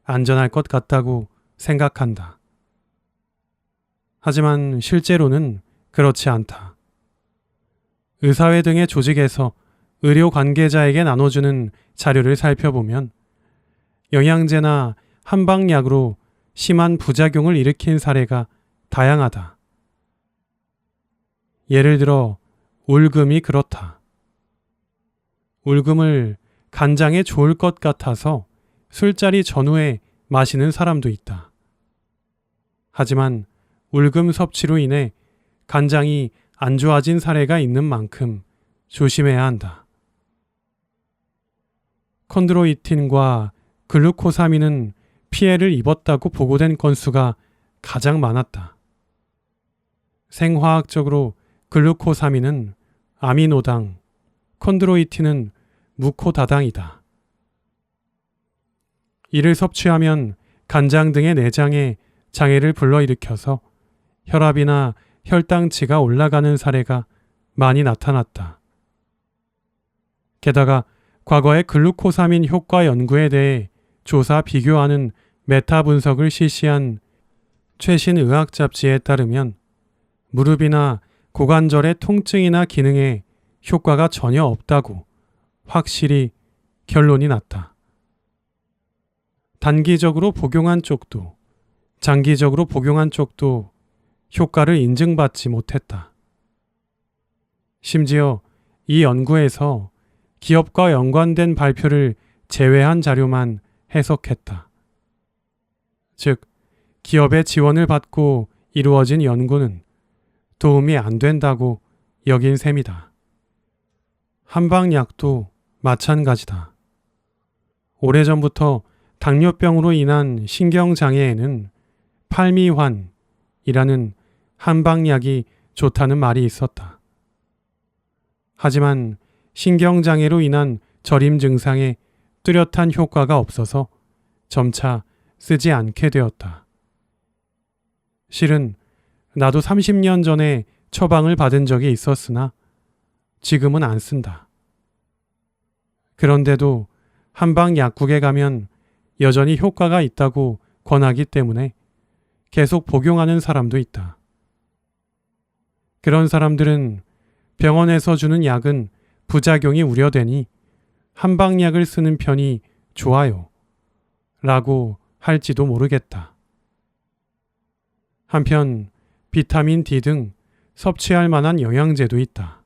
안전할 것 같다고 생각한다. 하지만 실제로는 그렇지 않다. 의사회 등의 조직에서 의료 관계자에게 나눠주는 자료를 살펴보면 영양제나 한방약으로 심한 부작용을 일으킨 사례가 다양하다. 예를 들어 울금이 그렇다. 울금을 간장에 좋을 것 같아서 술자리 전후에 마시는 사람도 있다. 하지만 울금 섭취로 인해 간장이 안 좋아진 사례가 있는 만큼 조심해야 한다. 콘드로이틴과 글루코사민은 피해를 입었다고 보고된 건수가 가장 많았다. 생화학적으로 글루코사민은 아미노당, 콘드로이틴은 무코다당이다. 이를 섭취하면 간장 등의 내장에 장애를 불러일으켜서 혈압이나 혈당치가 올라가는 사례가 많이 나타났다. 게다가 과거의 글루코사민 효과 연구에 대해 조사 비교하는 메타 분석을 실시한 최신 의학 잡지에 따르면 무릎이나 고관절의 통증이나 기능에 효과가 전혀 없다고 확실히 결론이 났다. 단기적으로 복용한 쪽도 장기적으로 복용한 쪽도 효과를 인증받지 못했다. 심지어 이 연구에서 기업과 연관된 발표를 제외한 자료만 해석했다. 즉, 기업의 지원을 받고 이루어진 연구는 도움이 안 된다고 여긴 셈이다. 한방약도 마찬가지다. 오래전부터 당뇨병으로 인한 신경장애에는 팔미환이라는 한방약이 좋다는 말이 있었다. 하지만 신경장애로 인한 저림 증상에 뚜렷한 효과가 없어서 점차 쓰지 않게 되었다. 실은 나도 30년 전에 처방을 받은 적이 있었으나 지금은 안 쓴다. 그런데도 한방 약국에 가면 여전히 효과가 있다고 권하기 때문에 계속 복용하는 사람도 있다. 그런 사람들은 병원에서 주는 약은 부작용이 우려되니 한방약을 쓰는 편이 좋아요 라고 할지도 모르겠다. 한편 비타민 D 등 섭취할 만한 영양제도 있다.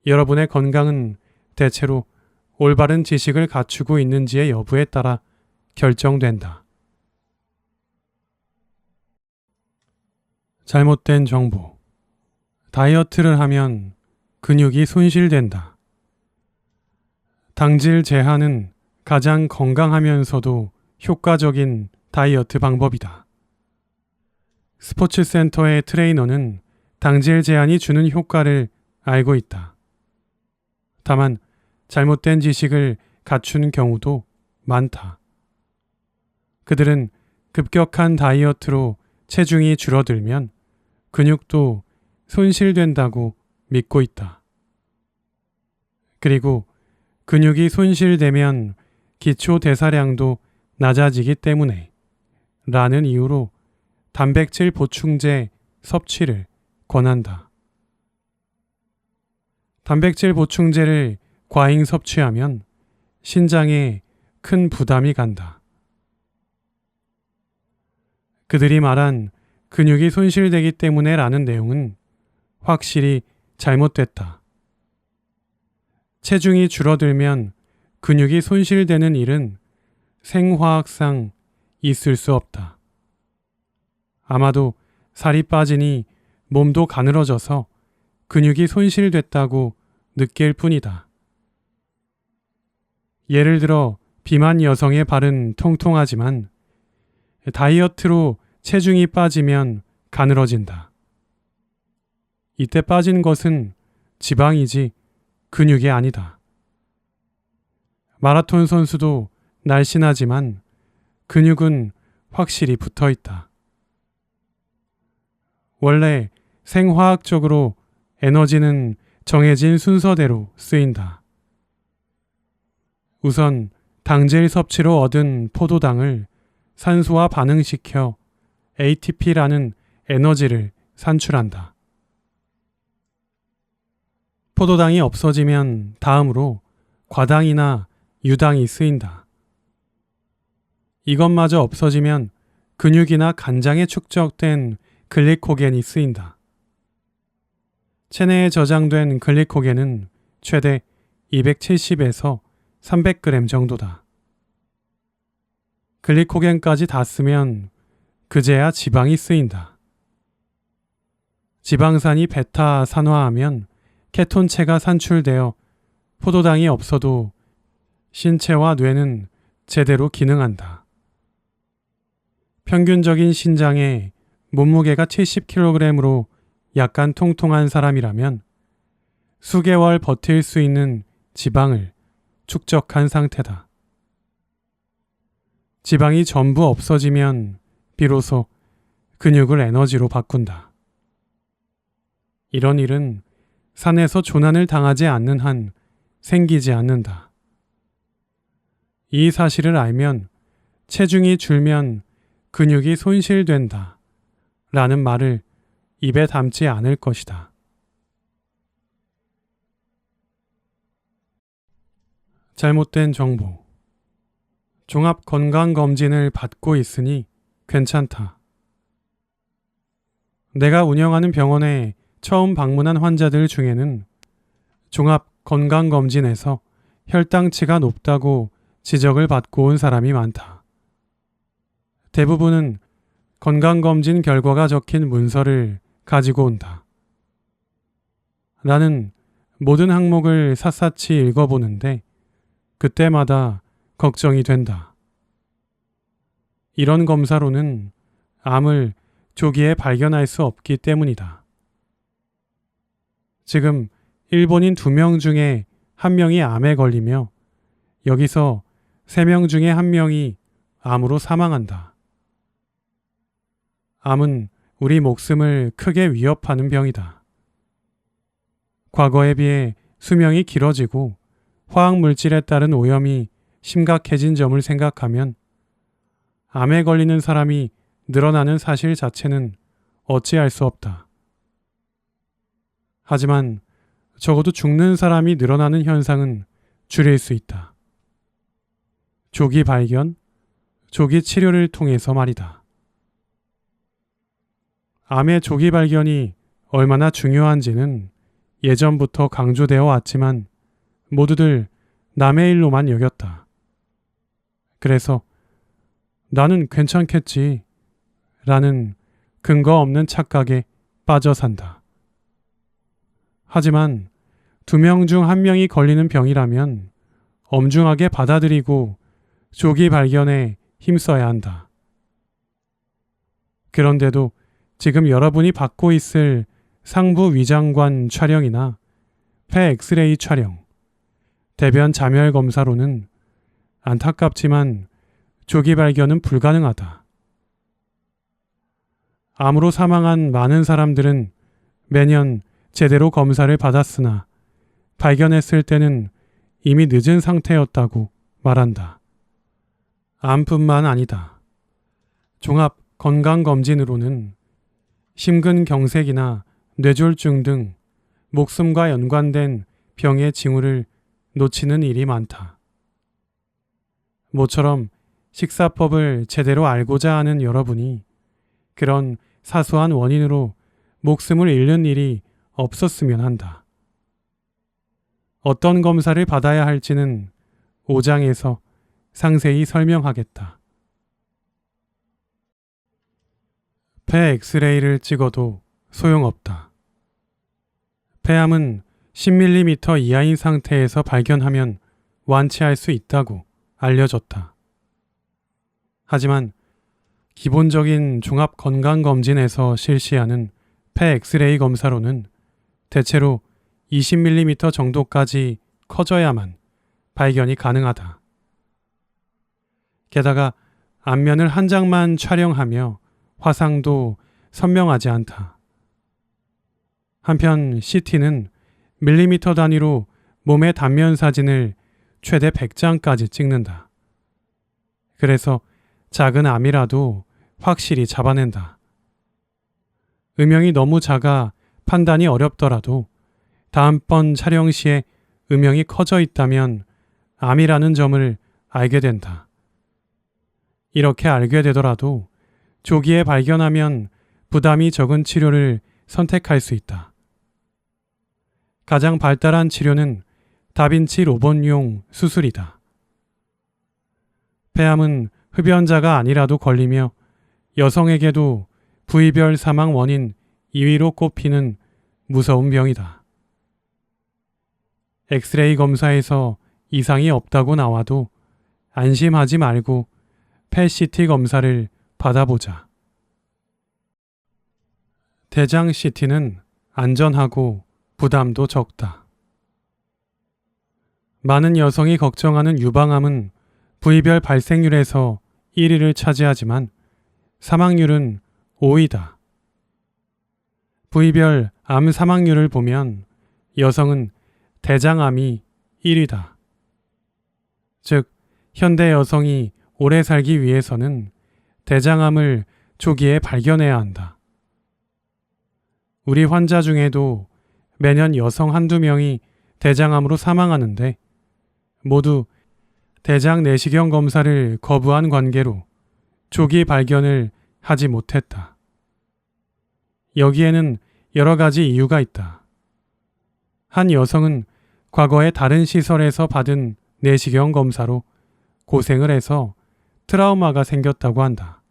여러분의 건강은 대체로 올바른 지식을 갖추고 있는지의 여부에 따라 결정된다. 잘못된 정보. 다이어트를 하면 근육이 손실된다. 당질 제한은 가장 건강하면서도 효과적인 다이어트 방법이다. 스포츠 센터의 트레이너는 당질 제한이 주는 효과를 알고 있다. 다만 잘못된 지식을 갖춘 경우도 많다. 그들은 급격한 다이어트로 체중이 줄어들면 근육도 손실된다고 믿고 있다. 그리고 근육이 손실되면 기초 대사량도 낮아지기 때문에 라는 이유로 단백질 보충제 섭취를 권한다. 단백질 보충제를 과잉 섭취하면 신장에 큰 부담이 간다. 그들이 말한 근육이 손실되기 때문에 라는 내용은 확실히 잘못됐다. 체중이 줄어들면 근육이 손실되는 일은 생화학상 있을 수 없다. 아마도 살이 빠지니 몸도 가늘어져서 근육이 손실됐다고 느낄 뿐이다. 예를 들어 비만 여성의 발은 통통하지만 다이어트로 체중이 빠지면 가늘어진다. 이때 빠진 것은 지방이지 근육이 아니다. 마라톤 선수도 날씬하지만 근육은 확실히 붙어 있다. 원래 생화학적으로 에너지는 정해진 순서대로 쓰인다. 우선 당질 섭취로 얻은 포도당을 산소와 반응시켜 ATP라는 에너지를 산출한다. 포도당이 없어지면 다음으로 과당이나 유당이 쓰인다. 이것마저 없어지면 근육이나 간장에 축적된 글리코겐이 쓰인다. 체내에 저장된 글리코겐은 최대 270에서 300g 정도다. 글리코겐까지 다 쓰면 그제야 지방이 쓰인다. 지방산이 베타 산화하면 케톤체가 산출되어 포도당이 없어도 신체와 뇌는 제대로 기능한다. 평균적인 신장에 몸무게가 70kg으로 약간 통통한 사람이라면 수개월 버틸 수 있는 지방을 축적한 상태다. 지방이 전부 없어지면 비로소 근육을 에너지로 바꾼다. 이런 일은 산에서 조난을 당하지 않는 한 생기지 않는다. 이 사실을 알면 체중이 줄면 근육이 손실된다 라는 말을 입에 담지 않을 것이다. 잘못된 정보. 종합건강검진을 받고 있으니 괜찮다. 내가 운영하는 병원에 처음 방문한 환자들 중에는 종합건강검진에서 혈당치가 높다고 지적을 받고 온 사람이 많다. 대부분은 건강검진 결과가 적힌 문서를 가지고 온다. 나는 모든 항목을 샅샅이 읽어보는데 그때마다 걱정이 된다. 이런 검사로는 암을 조기에 발견할 수 없기 때문이다. 지금 일본인 2명 중에 1명이 암에 걸리며 여기서 3명 중에 1명이 암으로 사망한다. 암은 우리 목숨을 크게 위협하는 병이다. 과거에 비해 수명이 길어지고 화학물질에 따른 오염이 심각해진 점을 생각하면 암에 걸리는 사람이 늘어나는 사실 자체는 어찌할 수 없다. 하지만 적어도 죽는 사람이 늘어나는 현상은 줄일 수 있다. 조기 발견, 조기 치료를 통해서 말이다. 암의 조기 발견이 얼마나 중요한지는 예전부터 강조되어 왔지만 모두들 남의 일로만 여겼다. 그래서 나는 괜찮겠지 라는 근거 없는 착각에 빠져 산다. 하지만 2명 중 1명이 걸리는 병이라면 엄중하게 받아들이고 조기 발견에 힘써야 한다. 그런데도 지금 여러분이 받고 있을 상부 위장관 촬영이나 폐 엑스레이 촬영, 대변 자멸 검사로는 안타깝지만 조기 발견은 불가능하다. 암으로 사망한 많은 사람들은 매년 제대로 검사를 받았으나 발견했을 때는 이미 늦은 상태였다고 말한다. 암뿐만 아니다. 종합 건강검진으로는 심근경색이나 뇌졸중 등 목숨과 연관된 병의 징후를 놓치는 일이 많다. 모처럼 식사법을 제대로 알고자 하는 여러분이 그런 사소한 원인으로 목숨을 잃는 일이 없었으면 한다. 어떤 검사를 받아야 할지는 5장에서 상세히 설명하겠다. 폐 엑스레이를 찍어도 소용없다. 폐암은 10mm 이하인 상태에서 발견하면 완치할 수 있다고 알려졌다. 하지만 기본적인 종합건강검진에서 실시하는 폐 엑스레이 검사로는 대체로 20mm 정도까지 커져야만 발견이 가능하다. 게다가 앞면을 한 장만 촬영하며 화상도 선명하지 않다. 한편 CT는 밀리미터 단위로 몸의 단면 사진을 최대 100장까지 찍는다. 그래서 작은 암이라도 확실히 잡아낸다. 음영이 너무 작아 판단이 어렵더라도 다음번 촬영 시에 음영이 커져 있다면 암이라는 점을 알게 된다. 이렇게 알게 되더라도 조기에 발견하면 부담이 적은 치료를 선택할 수 있다. 가장 발달한 치료는 다빈치 로봇용 수술이다. 폐암은 흡연자가 아니라도 걸리며 여성에게도 부위별 사망 원인 2위로 꼽히는 무서운 병이다. 엑스레이 검사에서 이상이 없다고 나와도 안심하지 말고 펫CT 검사를 받아보자. 대장 CT는 안전하고 부담도 적다. 많은 여성이 걱정하는 유방암은 부위별 발생률에서 1위를 차지하지만 사망률은 5위다. 부위별 암 사망률을 보면 여성은 대장암이 1위다. 즉, 현대 여성이 오래 살기 위해서는 대장암을 조기에 발견해야 한다. 우리 환자 중에도 매년 여성 한두 명이 대장암으로 사망하는데 모두 대장 내시경 검사를 거부한 관계로 조기 발견을 하지 못했다. 여기에는 여러 가지 이유가 있다. 한 여성은 과거에 다른 시설에서 받은 내시경 검사로 고생을 해서 트라우마가 생겼다고 한다.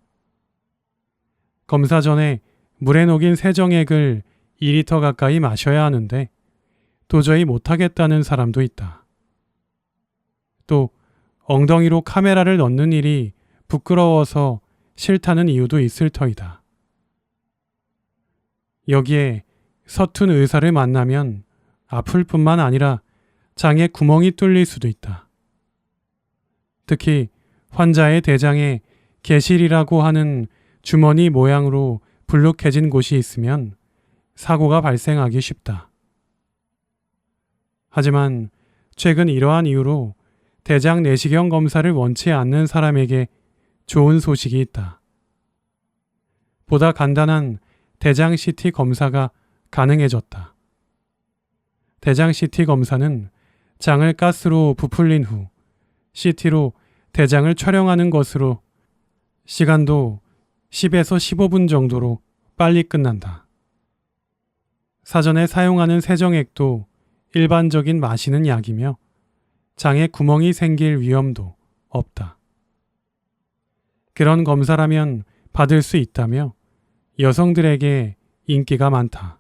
검사 전에 물에 녹인 세정액을 2리터 가까이 마셔야 하는데 도저히 못하겠다는 사람도 있다. 또 엉덩이로 카메라를 넣는 일이 부끄러워서 싫다는 이유도 있을 터이다. 여기에 서툰 의사를 만나면 아플 뿐만 아니라 장에 구멍이 뚫릴 수도 있다. 특히 환자의 대장에 개실이라고 하는 주머니 모양으로 불룩해진 곳이 있으면 사고가 발생하기 쉽다. 하지만 최근 이러한 이유로 대장 내시경 검사를 원치 않는 사람에게 좋은 소식이 있다. 보다 간단한 대장 CT 검사가 가능해졌다. 대장 CT 검사는 장을 가스로 부풀린 후 CT로 대장을 촬영하는 것으로 시간도 10에서 15분 정도로 빨리 끝난다. 사전에 사용하는 세정액도 일반적인 마시는 약이며 장에 구멍이 생길 위험도 없다. 그런 검사라면 받을 수 있다며 여성들에게 인기가 많다.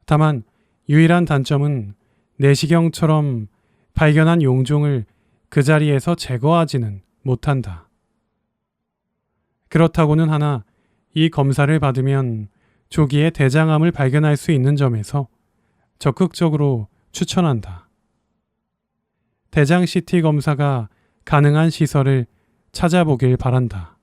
다만 유일한 단점은 내시경처럼 발견한 용종을 그 자리에서 제거하지는 못한다. 그렇다고는 하나 이 검사를 받으면 조기에 대장암을 발견할 수 있는 점에서 적극적으로 추천한다. 대장 CT 검사가 가능한 시설을 찾아보길 바란다.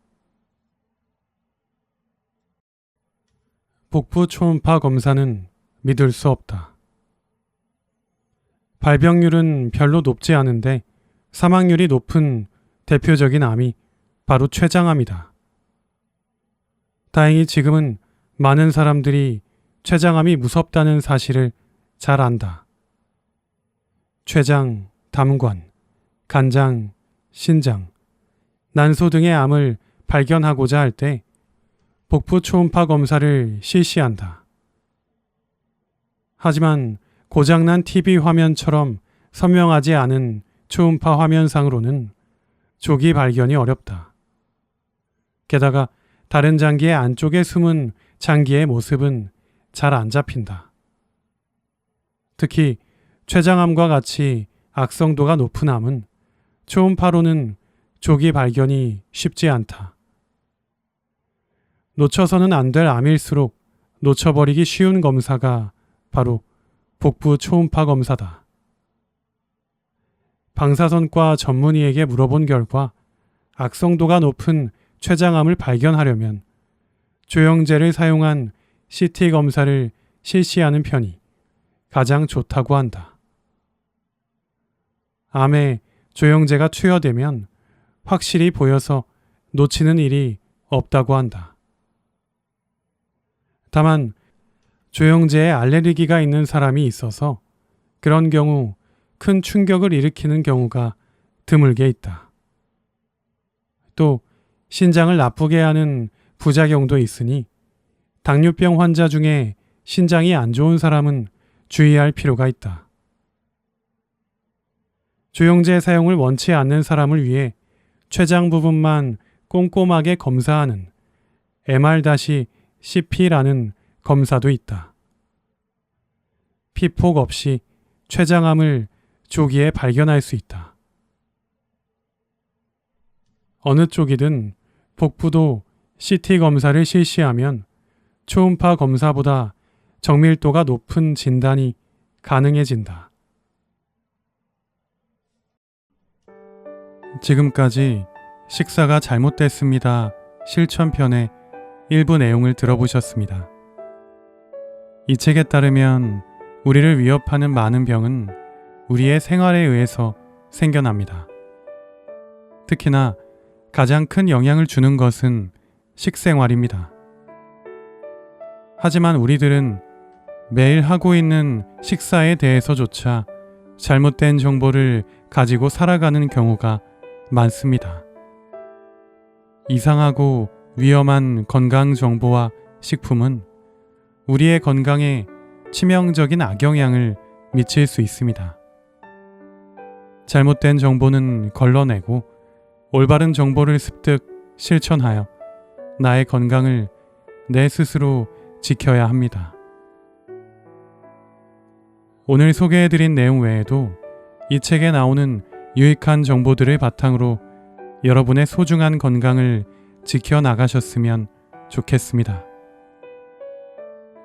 복부 초음파 검사는 믿을 수 없다. 발병률은 별로 높지 않은데 사망률이 높은 대표적인 암이 바로 췌장암이다. 다행히 지금은 많은 사람들이 췌장암이 무섭다는 사실을 잘 안다. 췌장, 담관, 간장, 신장, 난소 등의 암을 발견하고자 할 때 복부 초음파 검사를 실시한다. 하지만 고장난 TV 화면처럼 선명하지 않은 초음파 화면상으로는 조기 발견이 어렵다. 게다가 다른 장기의 안쪽에 숨은 장기의 모습은 잘 안 잡힌다. 특히 췌장암과 같이 악성도가 높은 암은 초음파로는 조기 발견이 쉽지 않다. 놓쳐서는 안 될 암일수록 놓쳐버리기 쉬운 검사가 바로 복부 초음파 검사다. 방사선과 전문의에게 물어본 결과 악성도가 높은 췌장암을 발견하려면 조영제를 사용한 CT 검사를 실시하는 편이 가장 좋다고 한다. 암에 조영제가 투여되면 확실히 보여서 놓치는 일이 없다고 한다. 다만 조영제에 알레르기가 있는 사람이 있어서 그런 경우 큰 충격을 일으키는 경우가 드물게 있다. 또 신장을 나쁘게 하는 부작용도 있으니 당뇨병 환자 중에 신장이 안 좋은 사람은 주의할 필요가 있다. 조영제 사용을 원치 않는 사람을 위해 췌장 부분만 꼼꼼하게 검사하는 MR-CP라는 검사도 있다. 피폭 없이 췌장암을 조기에 발견할 수 있다. 어느 쪽이든 복부도 CT 검사를 실시하면 초음파 검사보다 정밀도가 높은 진단이 가능해진다. 지금까지 식사가 잘못됐습니다. 실천편의 일부 내용을 들어보셨습니다. 이 책에 따르면 우리를 위협하는 많은 병은 우리의 생활에 의해서 생겨납니다. 특히나 가장 큰 영향을 주는 것은 식생활입니다. 하지만 우리들은 매일 하고 있는 식사에 대해서조차 잘못된 정보를 가지고 살아가는 경우가 많습니다. 이상하고 위험한 건강 정보와 식품은 우리의 건강에 치명적인 악영향을 미칠 수 있습니다. 잘못된 정보는 걸러내고 올바른 정보를 습득 실천하여 나의 건강을 내 스스로 지켜야 합니다. 오늘 소개해드린 내용 외에도 이 책에 나오는 유익한 정보들을 바탕으로 여러분의 소중한 건강을 지켜나가셨으면 좋겠습니다.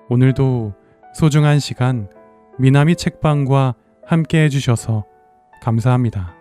오늘도 소중한 시간 미나미 책방과 함께 해주셔서 감사합니다.